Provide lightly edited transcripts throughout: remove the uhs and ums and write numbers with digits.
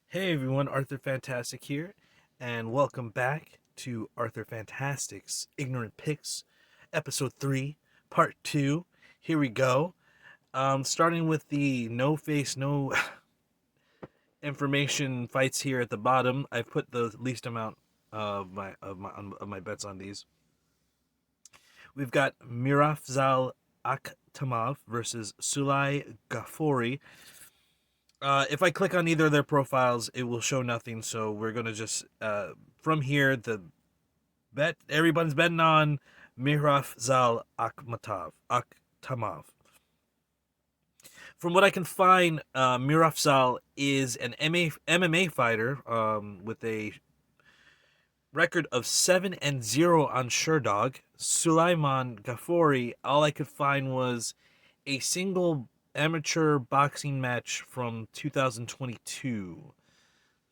Hey everyone, Arthur Fantastic here, and welcome back to Arthur Fantastic's Ignorant Picks, Episode 3, Part 2. Here we go. Starting with the no face, no information fights here at the bottom. I've put the least amount of my bets on these. We've got Mirafzal Akhtamov versus Sulay Ghaffori. If I click on either of their profiles, it will show nothing. So we're gonna just from here the bet everybody's betting on Miraf Zal Akhtamov. From what I can find, Miraf Zal is an MMA fighter with a record of 7-0 on Sherdog. Sulaiman Ghaffori, all I could find was a single amateur boxing match from 2022.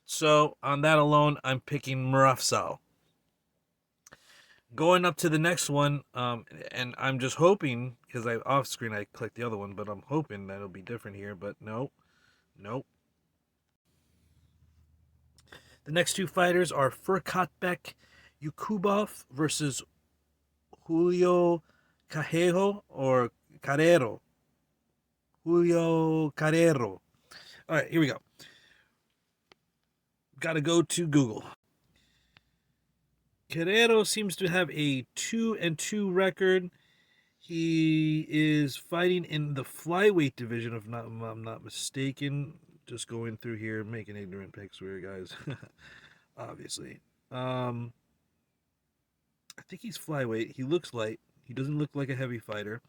So on that alone, I'm picking Murafsal. Going up to the next one, and I'm just hoping because I off screen I clicked the other one, but I'm hoping that it'll be different here. But no, nope. The next two fighters are Furkatbek Yukubov versus Julio Cajejo or Carrero. Julio Carrero. All right, here we go. Got to go to Google. Carrero seems to have a 2-2 record. He is fighting in the flyweight division, if I'm not mistaken. Just going through here, making ignorant picks for you guys. Obviously. I think he's flyweight. He looks light. He doesn't look like a heavy fighter.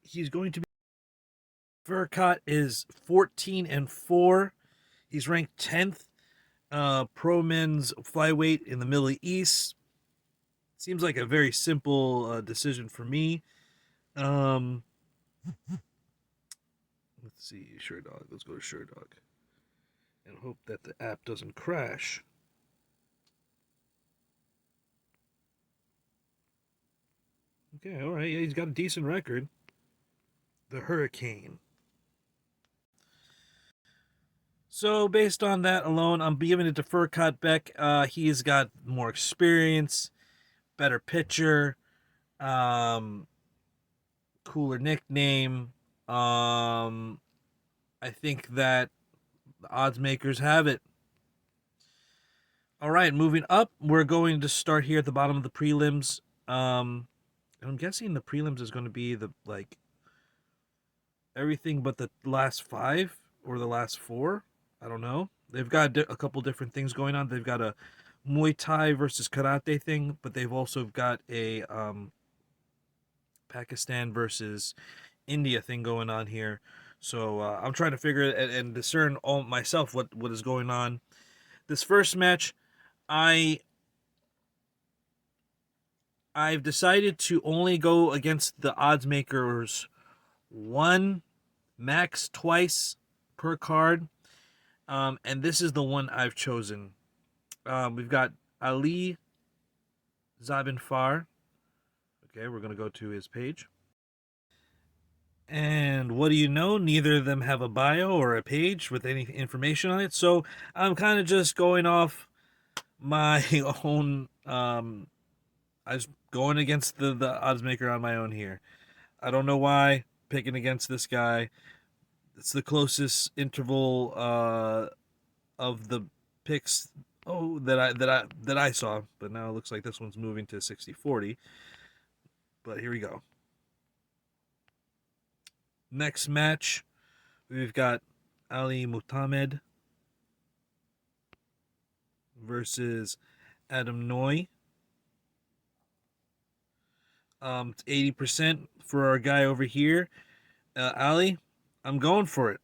He's going to be. Furkat is 14-4. He's ranked 10th pro men's flyweight in the Middle East. Seems like a very simple decision for me. Let's see, Sherdog. Let's go to Sherdog and hope that the app doesn't crash. Okay, all right. Yeah, he's got a decent record. The Hurricane. So based on that alone, I'm giving it to Furkat Beck. He's got more experience, better pitcher, um, cooler nickname. I think that the odds makers have it. All right, moving up, we're going to start here at the bottom of the prelims. And I'm guessing the prelims is going to be the everything but the last five or the last four. I don't know. They've got a couple different things going on. They've got a Muay Thai versus karate thing, but they've also got a Pakistan versus India thing going on here. So I'm trying to figure and discern all myself what is going on. This first match, I've decided to only go against the odds makers one, max twice per card. And this is the one I've chosen. We've got Ali Zabinfar. Okay, we're going to go to his page. And what do you know? Neither of them have a bio or a page with any information on it. So I'm kind of just going off my own. I was going against the odds maker on my own here. I don't know why picking against this guy. It's the closest interval of the picks that I saw, but now it looks like this one's moving to 60-40. But here we go. Next match, we've got Ali Mutamed versus Adam Noy. It's 80% for our guy over here. Ali, I'm going for it.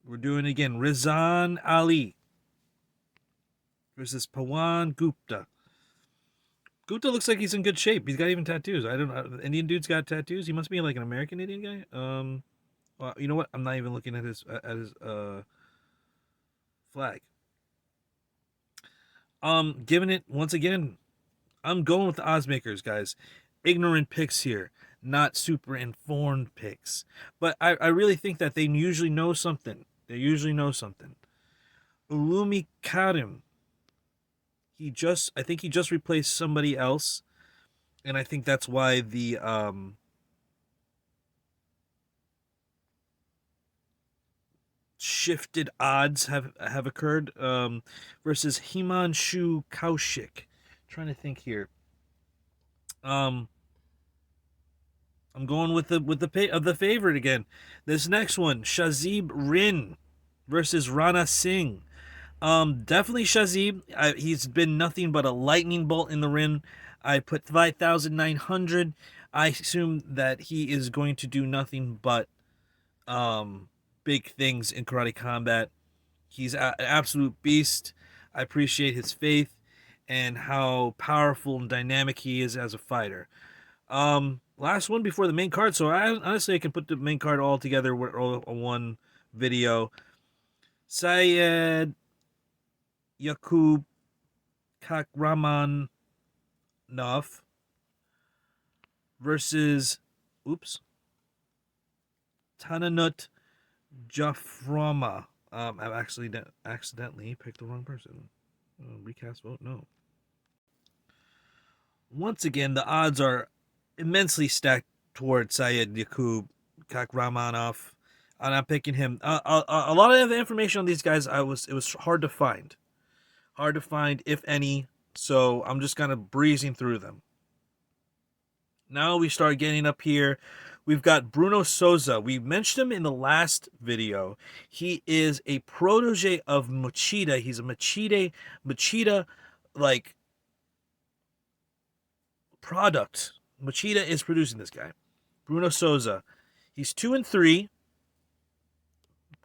We're doing it again. Rizan Ali versus Pawan Gupta. Gupta looks like he's in good shape. He's got even tattoos. I don't know. Indian dude's got tattoos. He must be like an American Indian guy. Well, you know what? I'm not even looking at his flag. Giving it once again. I'm going with the odds makers, guys. Ignorant picks here. not super informed picks. But I really think that they usually know something. They usually know something. Ulumi Karim. I think he just replaced somebody else, and I think that's why the shifted odds have occurred. Versus Himanshu Kaushik. Trying to think here. Um, I'm going with the favorite again. This next one, Shazib Rin versus Rana Singh. Definitely Shazib. He's been nothing but a lightning bolt in the ring. I put 5,900. I assume that he is going to do nothing but big things in karate combat. He's an absolute beast. I appreciate his faith and how powerful and dynamic he is as a fighter. Last one before the main card. So I can put the main card all together on one video. Syed Yakub Kakramanov versus Tananut Jaframa. I've actually accidentally picked the wrong person. Recast vote? No. Once again, the odds are immensely stacked toward Syed Yakub Kakramanov, and I'm picking him. A lot of the information on these guys, it was hard to find, if any. So I'm just kind of breezing through them. Now we start getting up here. We've got Bruno Souza. We mentioned him in the last video. He is a protege of Machida. He's a Machida like product. Machida is producing this guy. Bruno Souza. He's 2-3.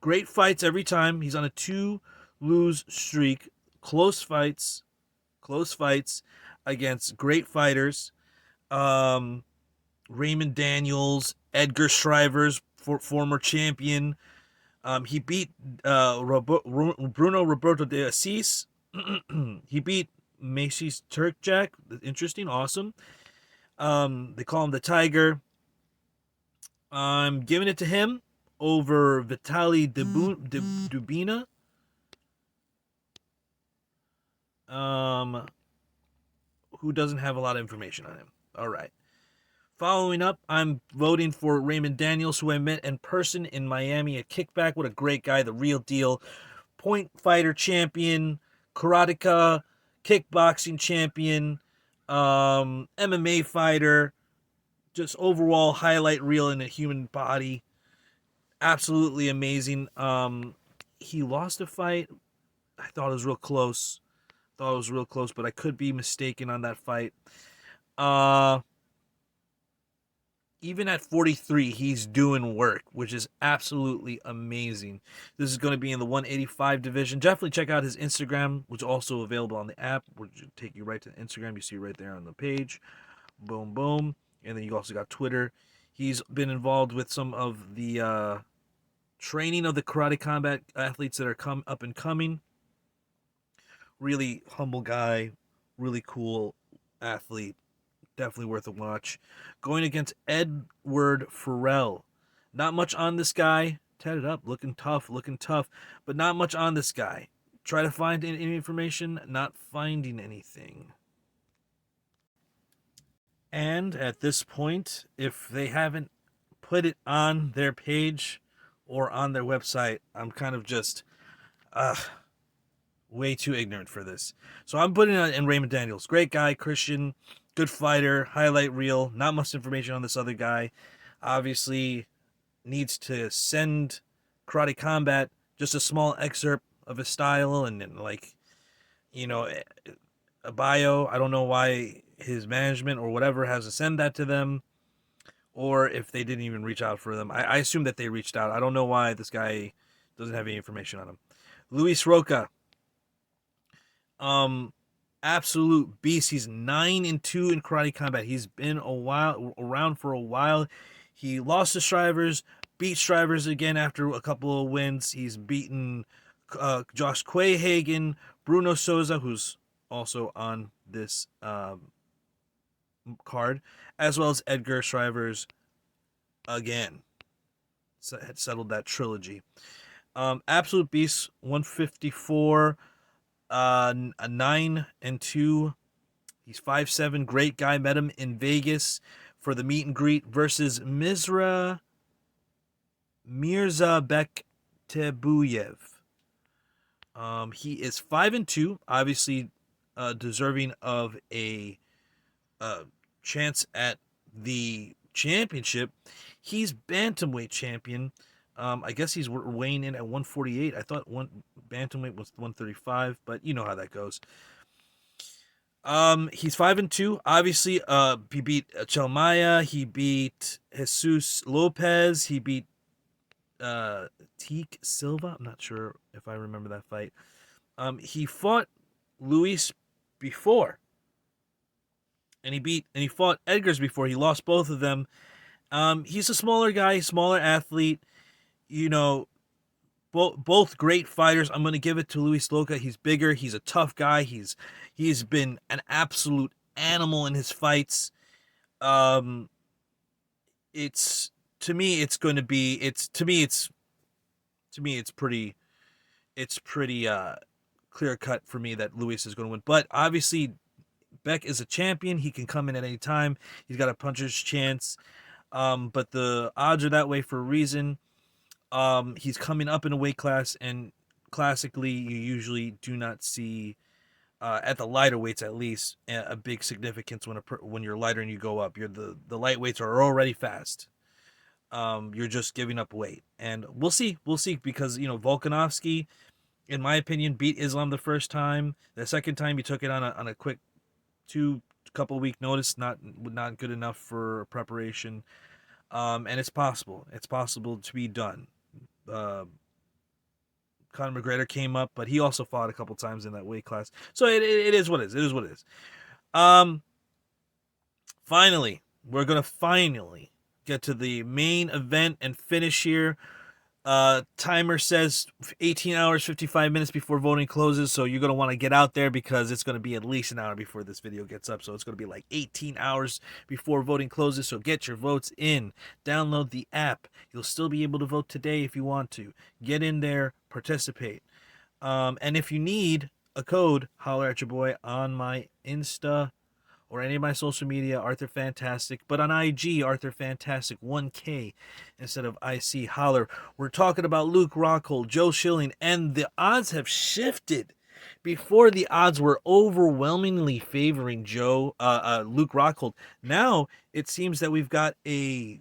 Great fights every time. He's on a 2-lose streak. Close fights against great fighters. Raymond Daniels, Edgar Shriver's former champion. He beat Bruno Roberto de Assis. He beat Macy's Turkjack. Interesting, awesome. They call him the Tiger. I'm giving it to him over Vitaly Dubina. Who doesn't have a lot of information on him. All right. Following up, I'm voting for Raymond Daniels, who I met in person in Miami at Kickback. What a great guy, the real deal. Point fighter champion, karateka, kickboxing champion, MMA fighter, just overall highlight reel in a human body. Absolutely amazing. He lost a fight. I thought it was real close. But I could be mistaken on that fight. Even at 43, he's doing work, which is absolutely amazing. This is going to be in the 185 division. Definitely check out his Instagram, which is also available on the app, which will take you right to Instagram. You see right there on the page. Boom, boom. And then you also got Twitter. He's been involved with some of the training of the karate combat athletes that are up and coming. Really humble guy, really cool athlete. Definitely worth a watch. Going against Edward Farrell. Not much on this guy. Tatted up, looking tough, but not much on this guy. Try to find any information, not finding anything. And at this point, if they haven't put it on their page or on their website, I'm kind of just way too ignorant for this. So I'm putting it in Raymond Daniels. Great guy, Christian, good fighter, highlight reel. Not much information on this other guy. Obviously needs to send Karate Combat just a small excerpt of his style and a bio. I don't know why his management or whatever has to send that to them, or if they didn't even reach out for them. I assume that they reached out. I don't know why this guy doesn't have any information on him. Luis Roca. Absolute beast. He's 9-2 in Karate Combat. He's been around for a while. He lost to Strivers, beat Strivers again after a couple of wins. He's beaten Josh Quayhagen, Bruno Souza, who's also on this card, as well as Edgar Shriver's again. Had settled that trilogy. Absolute Beast 154, a 9-2. He's 5'7", great guy. Met him in Vegas for the meet and greet versus Mirza Bektebuyev. He is 5-2, obviously deserving of a chance at the championship. He's bantamweight champion. I guess he's weighing in at 148. I thought bantamweight was 135, but you know how that goes. He's 5-2. Obviously, he beat Chelmaya. He beat Jesus Lopez. He beat Teak Silva. I'm not sure if I remember that fight. He fought Luis before, and he fought Edgar's before. He lost both of them. He's a smaller guy, smaller athlete. You know, both great fighters. I'm going to give it to Luis Loca. He's bigger. He's a tough guy. He's been an absolute animal in his fights. It's to me it's going to be it's pretty clear cut for me that Luis is going to win. But obviously Beck is a champion. He can come in at any time. He's got a puncher's chance. But the odds are that way for a reason. He's coming up in a weight class, and classically, you usually do not see, at the lighter weights at least, a big significance when you're lighter and you go up. The lightweights are already fast. You're just giving up weight, and we'll see because Volkanovski, in my opinion, beat Islam the first time. The second time he took it on a quick couple week notice, not good enough for preparation. And it's possible to be done. Conor McGregor came up, but he also fought a couple times in that weight class. So it is what it is. It is what it is. Finally, we're going to get to the main event and finish here. Timer says 18 hours, 55 minutes before voting closes. So you're going to want to get out there because it's going to be at least an hour before this video gets up. So it's going to be like 18 hours before voting closes. So get your votes in. Download the app. You'll still be able to vote today if you want to. Get in there, participate. And if you need a code, holler at your boy on my Insta or any of my social media, Arthur Fantastic. But on IG, Arthur Fantastic 1K instead of IC. Holler. We're talking about Luke Rockhold, Joe Schilling, and the odds have shifted. Before, the odds were overwhelmingly favoring Luke Rockhold. Now it seems that we've got a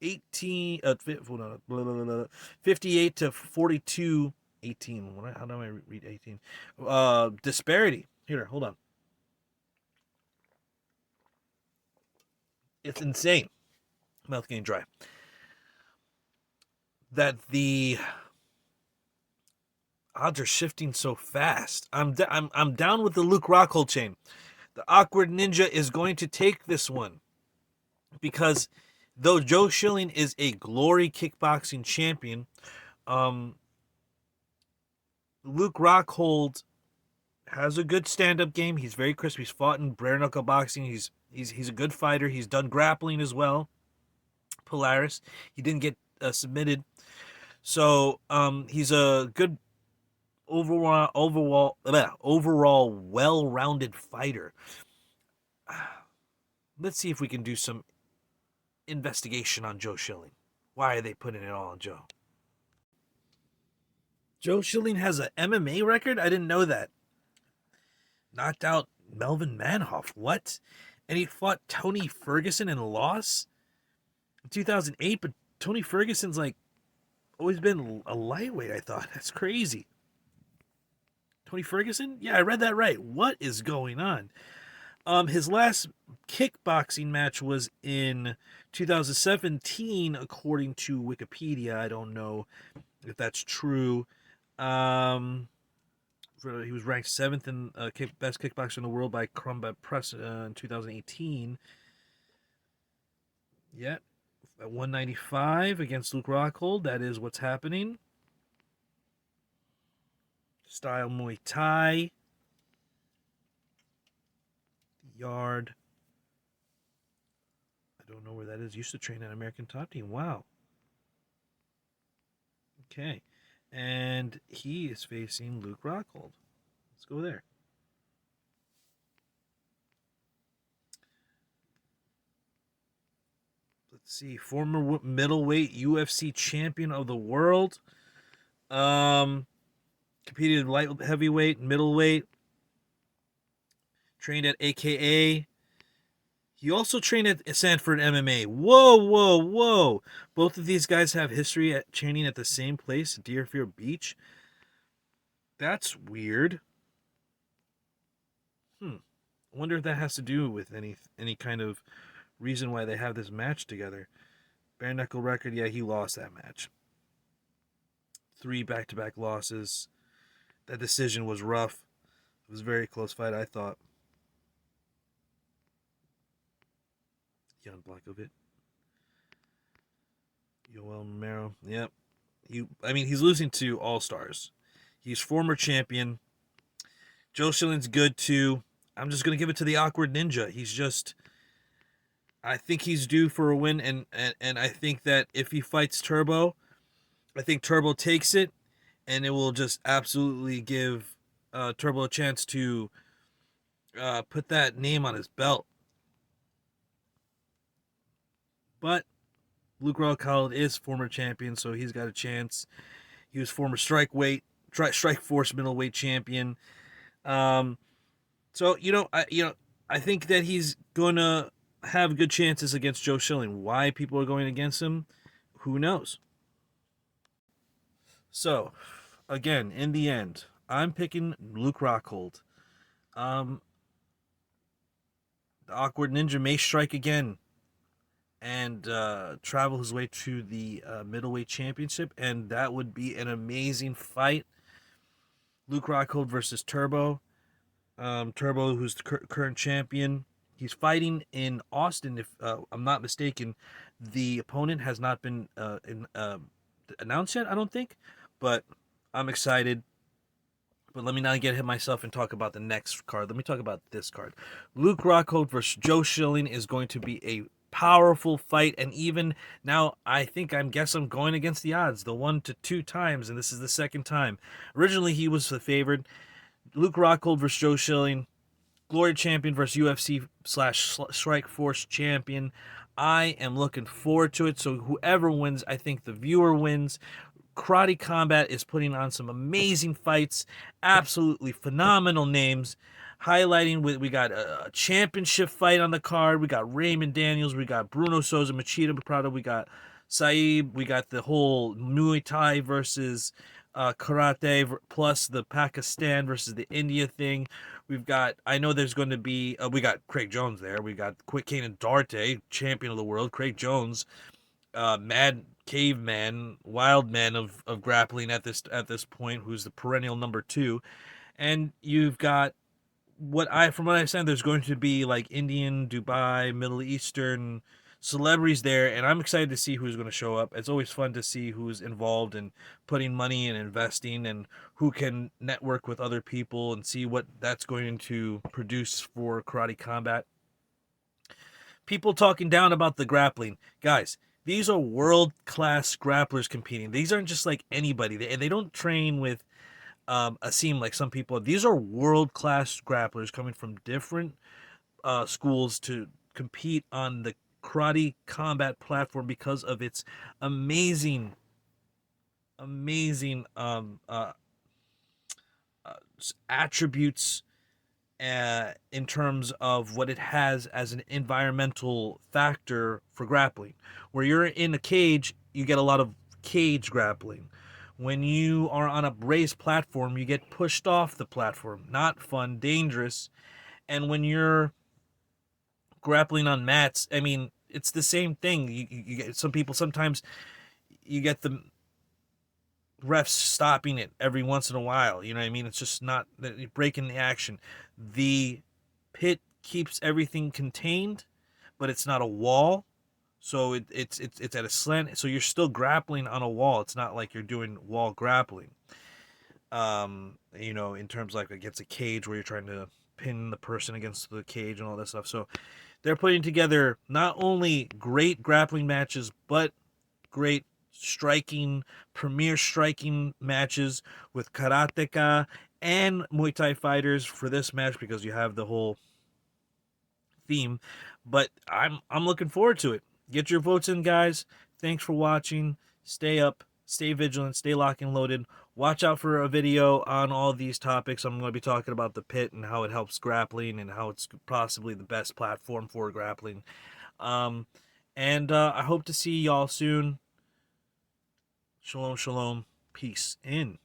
58 to 42, 18. How do I read 18? Disparity. Here, hold on. It's insane. Mouth getting dry. That the odds are shifting so fast. I'm down with the Luke Rockhold chain. The Awkward Ninja is going to take this one because though Joe Schilling is a glory kickboxing champion, Luke Rockhold has a good stand-up game. He's very crisp. He's fought in bare knuckle boxing. He's a good fighter. He's done grappling as well. Polaris. He didn't get submitted. So he's a good overall well-rounded fighter. Let's see if we can do some investigation on Joe Schilling. Why are they putting it all on Joe? Joe Schilling has an MMA record? I didn't know that. Knocked out Melvin Manhoff. What? And he fought Tony Ferguson and lost in 2008. But Tony Ferguson's always been a lightweight, I thought. That's crazy. Tony Ferguson? Yeah, I read that right. What is going on? His last kickboxing match was in 2017, according to Wikipedia. I don't know if that's true. He was ranked 7th in best kickboxer in the world by Combat Press in 2018. Yeah, at 195 against Luke Rockhold. That is what's happening. Style Muay Thai. Yard. I don't know where that is. Used to train at American Top Team. Wow. Okay. And he is facing Luke Rockhold. Let's go there. Let's see. Former middleweight UFC champion of the world. Um, Competed in light heavyweight, middleweight. Trained at AKA. He also trained at Sanford MMA. Whoa, whoa, whoa. Both of these guys have history at training at the same place, Deerfield Beach. That's weird. I wonder if that has to do with any kind of reason why they have this match together. Bare knuckle record, yeah, he lost that match. 3 back-to-back losses. That decision was rough. It was a very close fight, I thought. Jan Blachowicz. Yoel Romero. Yep. He's losing to all-stars. He's former champion. Joe Schilling's good too. I'm just gonna give it to the awkward ninja. I think he's due for a win, and I think that if he fights Turbo, I think Turbo takes it, and it will just absolutely give Turbo a chance to put that name on his belt. But Luke Rockhold is former champion, so he's got a chance. He was former Strike Force middleweight champion. Um, so I think that he's gonna have good chances against Joe Schilling. Why people are going against him, who knows? So, again, in the end, I'm picking Luke Rockhold. Um, the awkward ninja may strike again and travel his way to the middleweight championship, and that would be an amazing fight. Luke Rockhold versus Turbo. Turbo, who's the current champion. He's fighting in Austin, if I'm not mistaken. The opponent has not been announced yet, I don't think. But I'm excited. But let me not get myself and talk about the next card. Let me talk about this card. Luke Rockhold versus Joe Schilling is going to be a powerful fight, and even now I'm going against the odds, the 1 to 2 times, and this is the second time. Originally he was the favorite. Luke Rockhold versus Joe Schilling, Glory champion versus UFC slash Strike Force champion. I am looking forward to it. So whoever wins, I think the viewer wins. Karate Combat is putting on some amazing fights, absolutely phenomenal names. Highlighting we got a championship fight on the card. We got Raymond Daniels. We got Bruno Souza, Machida Prado. We got Saeed. We got the whole Muay Thai versus karate, plus the Pakistan versus the India thing. I know there's going to be, we got Craig Jones there. We got Quick Kane and Darte, champion of the world. Craig Jones, mad caveman, wild man of grappling at this point, who's the perennial number 2. And you've got from what I understand, there's going to be like Indian, Dubai, Middle Eastern celebrities there, and I'm excited to see who's going to show up. It's always fun to see who's involved in putting money and investing, and who can network with other people and see what that's going to produce for Karate Combat. People talking down about the grappling, guys. These are world class grapplers competing. These aren't just like anybody. They don't train with a seam like some people. These are world class grapplers coming from different schools to compete on the Karate Combat platform because of its amazing, amazing uh, attributes in terms of what it has as an environmental factor for grappling. Where you're in a cage, you get a lot of cage grappling. When you are on a raised platform, you get pushed off the platform. Not fun, dangerous. And when you're grappling on mats, it's the same thing. You get some people, sometimes you get the refs stopping it every once in a while. You know what I mean? It's just not breaking the action. The pit keeps everything contained, but it's not a wall. So it's at a slant. So you're still grappling on a wall. It's not like you're doing wall grappling. In terms like against a cage where you're trying to pin the person against the cage and all that stuff. So they're putting together not only great grappling matches, but great premier striking matches with karateka and Muay Thai fighters for this match because you have the whole theme. But I'm looking forward to it. Get your votes in, guys. Thanks for watching. Stay up, stay vigilant, stay locked and loaded. Watch out for a video on all these topics. I'm going to be talking about the pit and how it helps grappling and how it's possibly the best platform for grappling. Um, and I hope to see y'all soon. Shalom, shalom. Peace in.